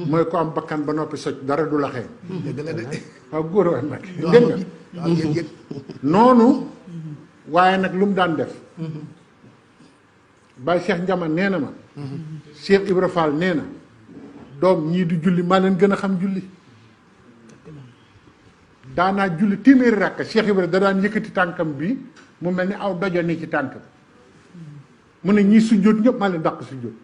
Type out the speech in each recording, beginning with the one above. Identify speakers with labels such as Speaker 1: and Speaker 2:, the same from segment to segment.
Speaker 1: mooy ko am bakkan ba noppi soj dara du la xeeñ.
Speaker 2: dëgg la de.
Speaker 1: waaw góor waay nag dégg nga
Speaker 2: waaw yëg
Speaker 1: noonu waaye nag lu mu daan def Baye Cheikh Ndiama nee na ma Cheikh Ibra Fall nee na doom ñii di julli maa leen gën a xam julli daanaa julli téeméeri rakk Cheikh Ibra da daan yëkkati tànkam bi mu mel ni aw dojo ni ci tànk bi mu ne ñii sujjóot ñëpp maa leen dàq sujjóot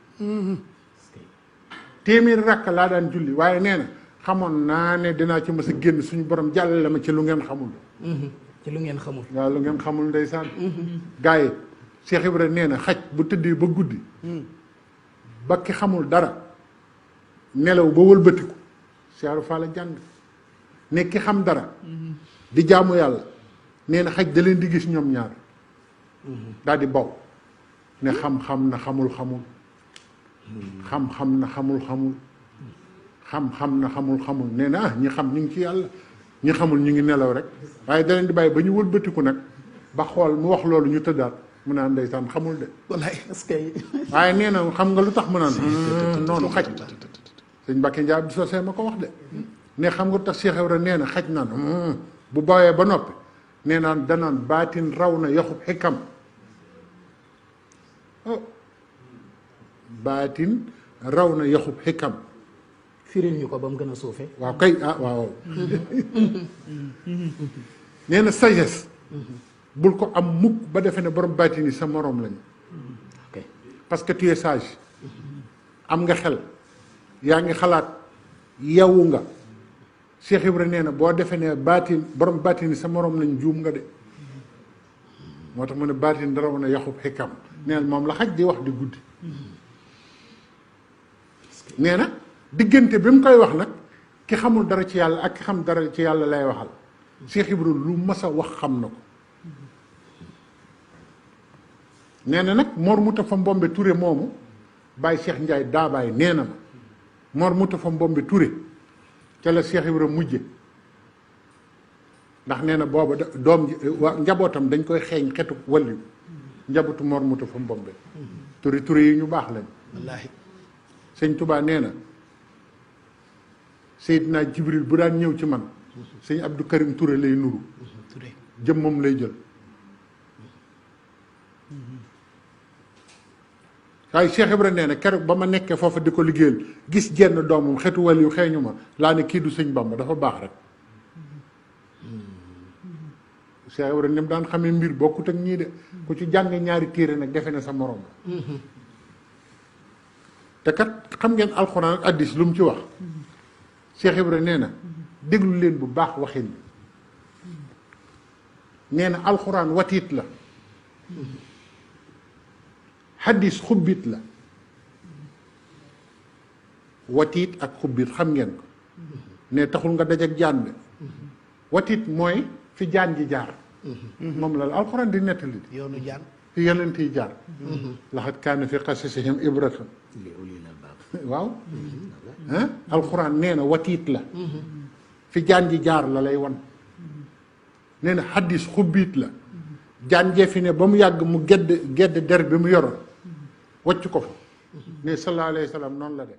Speaker 1: téeméeri rakk laa daan julli waaye nee na xamoon naa ne dinaa ci mës a génn suñu borom jàllale ma ci lu ngeen xamul
Speaker 3: ci lu ngeen xamul.
Speaker 1: waaw lu ngeen xamul ndeysaan gars yi Cheikh Ibra nee na xaj bu tëddee ba guddi ba ki xamul dara nelaw ba wëlbatiku Cheikh Fall a jàng ne ki xam dara di jaamu yàlla nee na xaj da leen di gis ñoom ñaar daal di baw ne xam-xam na xamul-xamul xam-xam na xamul-xamul xam-xam na xamul-xamul nee na ñi xam ñu ngi ci yàlla ñi xamul ñu ngi nelaw rek waaye da leen di bàyyi ba ñu wëlbatiku nag ba xool mu wax loolu ñu tëddaat mu naan ndeysaan xamul de
Speaker 3: wallaay est-ce que.
Speaker 1: waaye nee na xam nga lu tax mu naan noonu xaj sëñ Mbacke Ndiaye bi sosee ma ko wax de ne xam nga lu tax Cheikh Ibra nee na xaj naan bu bawee ba noppi nee naan danaan baatin raw na yaxub xikam baatin raw na yaxub xikam
Speaker 3: firil ñu ko ba mu gën a suufee.
Speaker 1: waaw kay waaw nee na sagesse bul ko am mukk ba defee ne borom baatin yi sa moroom lañu
Speaker 3: ok
Speaker 1: parce que tu es sage am nga xel yaa ngi xalaat yeewu nga Cheikh Ibra nee na boo defee ne baatin borom baatin yi sa moroom lañ juum nga de moo tax mu ne baatin raw na yaxub xikam nee na moom la xaj di wax di guddi nee na diggante bi mu koy wax nag ki xamul dara ci yàlla ak ki xam dara ci yàlla lay waxal Cheikh Ibra lu mas a wax xam na ko nee na nag Mor Moustapha Mbombe Touré moomu Baye Cheikh Ndiaye daabaay nee na ma Mor Moustapha Mbombe Touré ca la Cheikh Ibra mujje ndax nee na booba doom waa njabootam dañ koy xeeñ xetu walliw njabootu Mor Moustapha Mbombe Touré Touré yi ñu baax lañ
Speaker 2: wallaahi
Speaker 1: sëñ Touba nee na Seydina Jibril bu daan ñëw ci man sëñ Abdou Karim Touré lay nuru jëmmam lay jël waaye Cheikh Ibra nee na keroog ba ma nekkee foofa di ko liggéeyal gis jenn doomam xetu waliw xeeñu ma laa ne kii du sëñ Bamba dafa baax rek Cheikh Ibra ni mu daan xamee mbir bokkut ak ñii de ku ci jàng ñaari téere nag defe ne sa morom la te kat xam ngeen alxuraan ak addis lu mu ci wax Cheikh Ibra nee na déglu leen bu baax waxin nee na alxuraan watiit la xaddis xubbit la watiit ak xubbit xam ngeen ko ne taxul nga daj ak jaan bi watiit mooy fi jaan ji jaar moom la alxuraan di nettali
Speaker 2: yoonu jaan
Speaker 1: fi yonent yi jaar laxat kaana fi qasasihim ibratun waaw alxuraan nee na watiit la fi jaan ji jaar la lay wan nee na xaddis xubbit la jaan jee fi ne ba mu yàgg mu gedd der bi mu yoroon wàcc ko fa ne sallallahu alayhi wa sallam noonu la de